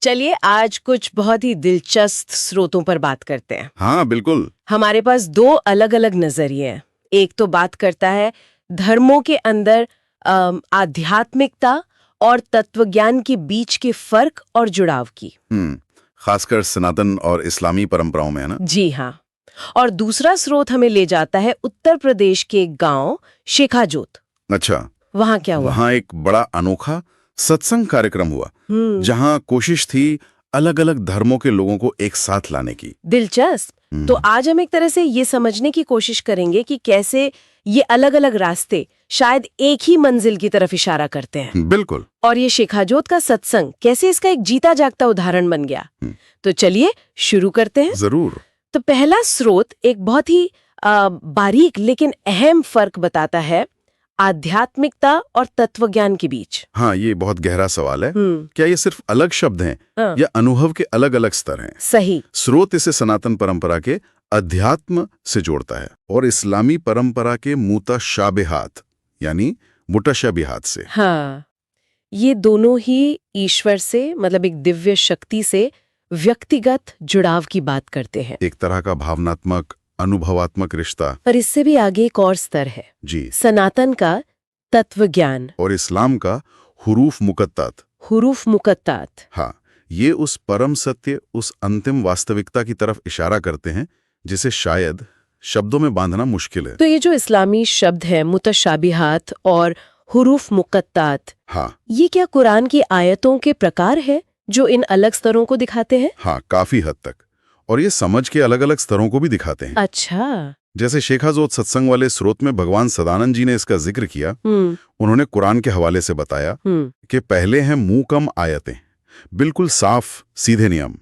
चलिए आज कुछ बहुत ही दिलचस्प स्रोतों पर बात करते हैं। हाँ बिल्कुल। हमारे पास दो अलग अलग नजरिए हैं। एक तो बात करता है धर्मों के अंदर आध्यात्मिकता और तत्वज्ञान के बीच के फर्क और जुड़ाव की। खासकर सनातन और इस्लामी परंपराओं में, है ना? जी हाँ। और दूसरा स्रोत हमें ले जाता है उत्तर प्रदेश के गांव शेखाजोत। अच्छा, वहाँ क्या हुआ? वहाँ एक बड़ा अनोखा सत्संग कार्यक्रम हुआ जहाँ कोशिश थी अलग अलग धर्मों के लोगों को एक साथ लाने की। दिलचस्प। तो आज हम एक तरह से ये समझने की कोशिश करेंगे कि कैसे ये अलग अलग रास्ते शायद एक ही मंजिल की तरफ इशारा करते हैं। बिल्कुल। और ये शेखाजोत का सत्संग कैसे इसका एक जीता जागता उदाहरण बन गया। तो चलिए शुरू करते हैं। जरूर। तो पहला स्रोत एक बहुत ही बारीक लेकिन अहम फर्क बताता है आध्यात्मिकता और तत्वज्ञान के बीच। हाँ, ये बहुत गहरा सवाल है। क्या ये सिर्फ अलग शब्द हैं या अनुभव के अलग अलग स्तर हैं? सही। स्रोत इसे सनातन परंपरा के अध्यात्म से जोड़ता है और इस्लामी परंपरा के मुतशाबिहात यानी मुतशाबिहात से। हाँ, ये दोनों ही ईश्वर से मतलब एक दिव्य शक्ति से व्यक्तिगत जुड़ाव की बात करते हैं। एक तरह का भावनात्मक अनुभवात्मक रिश्ता। पर इससे भी आगे एक और स्तर है जी। सनातन का तत्वज्ञान और इस्लाम का हुरूफ मुकत्तात। हुरूफ मुकत्तात। हाँ, ये उस परम सत्य, उस अंतिम वास्तविकता की तरफ इशारा करते हैं जिसे शायद शब्दों में बांधना मुश्किल है। तो ये जो इस्लामी शब्द है मुतशाबिहात और हुरूफ मुकत्तात, हाँ, ये क्या कुरान की आयतों के प्रकार है जो इन अलग स्तरों को दिखाते हैं? हाँ, काफी हद तक। और ये समझ के अलग अलग स्तरों को भी दिखाते हैं। अच्छा। जैसे शेखाजोत सत्संग वाले स्रोत में भगवान सदानंद जी ने इसका जिक्र किया। उन्होंने कुरान के हवाले से बताया कि पहले हैं मुकम आयतें, बिल्कुल साफ सीधे नियम,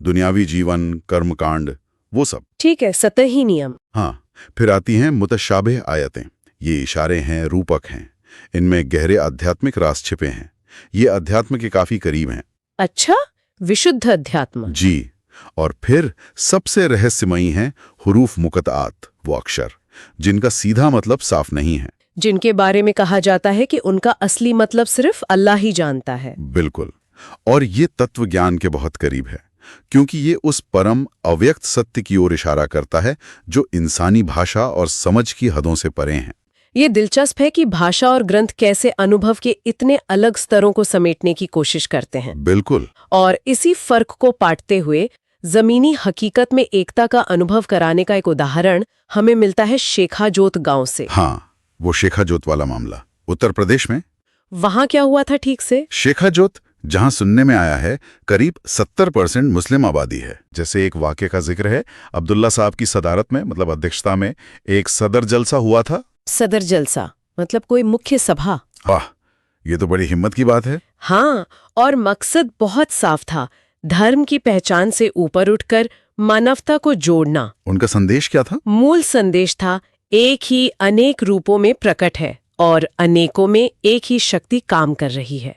दुनियावी जीवन, कर्मकांड, वो सब। ठीक है, सतही नियम। हाँ, फिर आती हैं मुतशाबिह आयतें। ये इशारे हैं, रूपक हैं, इनमें गहरे आध्यात्मिक राज छिपे हैं, ये अध्यात्म के काफी करीब हैं। अच्छा, विशुद्ध अध्यात्म। जी। और फिर सबसे रहस्यमयी हैं हुरूफ मुकत्तात, वो अक्षर जिनका सीधा मतलब साफ नहीं है, जिनके बारे में कहा जाता है कि उनका असली मतलब सिर्फ अल्लाह ही जानता है। बिल्कुल। और ये तत्व ज्ञान के बहुत करीब है क्योंकि ये उस परम अव्यक्त सत्य की ओर इशारा करता है जो इंसानी भाषा और समझ की हदों से परे हैं। ये दिलचस्प है कि भाषा और ग्रंथ कैसे अनुभव के इतने अलग स्तरों को समेटने की कोशिश करते हैं। बिल्कुल। और इसी फर्क को पाटते हुए जमीनी हकीकत में एकता का अनुभव कराने का एक उदाहरण हमें मिलता है शेखाजोत गांव से। हाँ, वो शेखाजोत वाला मामला उत्तर प्रदेश में। वहां क्या हुआ था ठीक से? शेखाजोत, जहां सुनने में आया है करीब 70% मुस्लिम आबादी है। जैसे एक वाक़े का जिक्र है, अब्दुल्ला साहब की सदारत में, मतलब अध्यक्षता में, एक सदर जलसा हुआ था। सदर जलसा मतलब कोई मुख्य सभा? वाह, ये तो बड़ी हिम्मत की बात है। हाँ, और मकसद बहुत साफ था, धर्म की पहचान से ऊपर उठकर मानवता को जोड़ना। उनका संदेश क्या था? मूल संदेश था एक ही अनेक रूपों में प्रकट है और अनेकों में एक ही शक्ति काम कर रही है।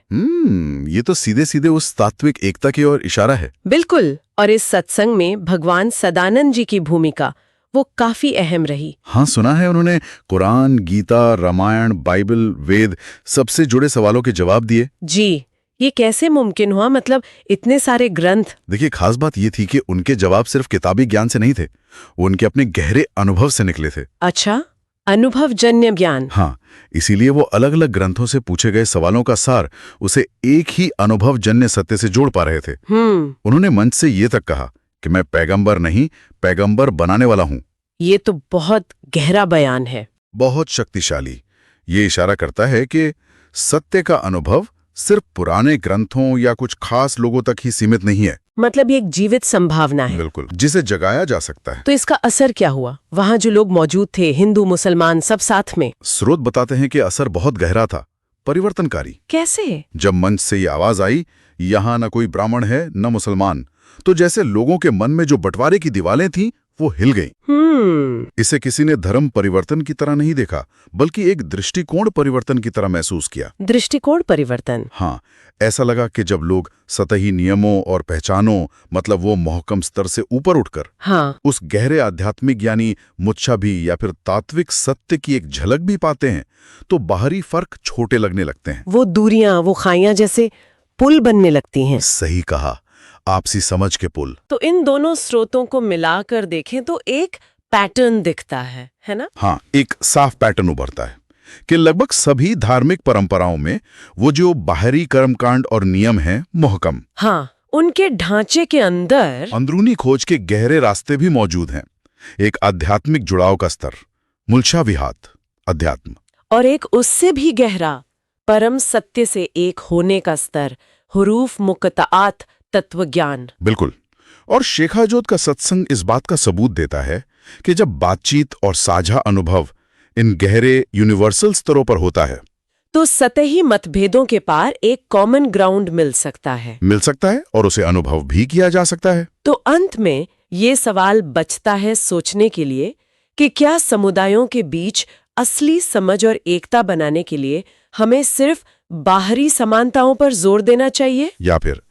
ये तो सीधे सीधे उस तात्विक एकता की ओर इशारा है। बिल्कुल। और इस सत्संग में भगवान सदानंद जी की भूमिका वो काफी अहम रही। हाँ, सुना है उन्होंने कुरान, गीता, रामायण, बाइबल, वेद सबसे जुड़े सवालों के जवाब दिए। जी, ये कैसे मुमकिन हुआ? मतलब इतने सारे ग्रंथ। देखिए, खास बात ये थी कि उनके जवाब सिर्फ किताबी ज्ञान से नहीं थे, वो उनके अपने गहरे अनुभव से निकले थे। अच्छा, अनुभवजन्य ज्ञान। हाँ, इसीलिए वो अलग अलग ग्रंथों से पूछे गए सवालों का सार उसे एक ही अनुभवजन्य सत्य से जोड़ पा रहे थे। उन्होंने मंच से ये तक कहा कि मैं पैगंबर नहीं, पैगंबर बनाने वाला हूं। ये तो बहुत गहरा बयान है। बहुत शक्तिशाली। ये इशारा करता है कि सत्य का अनुभव सिर्फ पुराने ग्रंथों या कुछ खास लोगों तक ही सीमित नहीं है। मतलब ये एक जीवित संभावना है। बिल्कुल, जिसे जगाया जा सकता है। तो इसका असर क्या हुआ? वहाँ जो लोग मौजूद थे, हिंदू मुसलमान सब साथ में। स्रोत बताते हैं कि असर बहुत गहरा था, परिवर्तनकारी। कैसे? जब मंच से ये आवाज आई, यहाँ न कोई ब्राह्मण है न मुसलमान, तो जैसे लोगों के मन में जो बंटवारे की दीवारें थीं वो हिल गईं। इसे किसी ने धर्म परिवर्तन की तरह नहीं देखा, बल्कि एक दृष्टिकोण परिवर्तन की तरह महसूस किया। दृष्टिकोण परिवर्तन? हाँ, ऐसा लगा कि जब लोग सतही नियमों और पहचानों, मतलब वो महकम स्तर से ऊपर उठकर उस गहरे आध्यात्मिक यानी मुच्छाभी या फिर तात्विक सत्य की एक झलक भी पाते हैं, तो बाहरी फर्क छोटे लगने लगते हैं। वो दूरियां, वो खाइयां जैसे पुल बनने लगती हैं। सही कहा, आपसी समझ के पुल। तो इन दोनों स्रोतों को मिलाकर देखें तो एक पैटर्न दिखता है ना? हाँ, एक साफ पैटर्न उभरता है कि लगभग सभी धार्मिक परंपराओं में वो जो बाहरी कर्मकांड और नियम हैं मोहकम, हाँ, उनके ढांचे के अंदर अंदरूनी खोज के गहरे रास्ते भी मौजूद हैं। एक आध्यात्मिक जुड़ाव का स्तर, मूलशा विहात, अध्यात्म, और एक उससे भी गहरा परम सत्य से एक होने का स्तर, हुरूफ मुकताआत, तत्वज्ञान। बिल्कुल। और शेखाजोत का सत्संग इस बात का सबूत देता है कि जब बातचीत और साझा अनुभव इन गहरे यूनिवर्सल स्तरों पर होता है तो सतही मतभेदों के पार एक कॉमन ग्राउंड मिल सकता है। और उसे अनुभव भी किया जा सकता है। तो अंत में ये सवाल बचता है सोचने के लिए कि क्या समुदायों के बीच असली समझ और एकता बनाने के लिए हमें सिर्फ बाहरी समानताओं पर जोर देना चाहिए, या फिर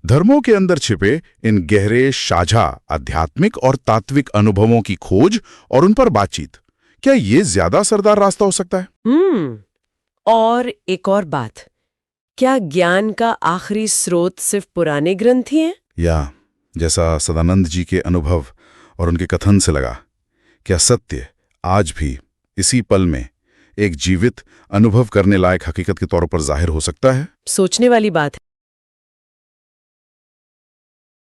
धर्मों के अंदर छिपे इन गहरे साझा आध्यात्मिक और तात्विक अनुभवों की खोज और उन पर बातचीत, क्या ये ज्यादा असरदार रास्ता हो सकता है? और एक और बात, क्या ज्ञान का आखिरी स्रोत सिर्फ पुराने ग्रंथ ही हैं? या जैसा सदानंद जी के अनुभव और उनके कथन से लगा, क्या सत्य आज भी इसी पल में एक जीवित अनुभव करने लायक हकीकत के तौर पर जाहिर हो सकता है? सोचने वाली बात है।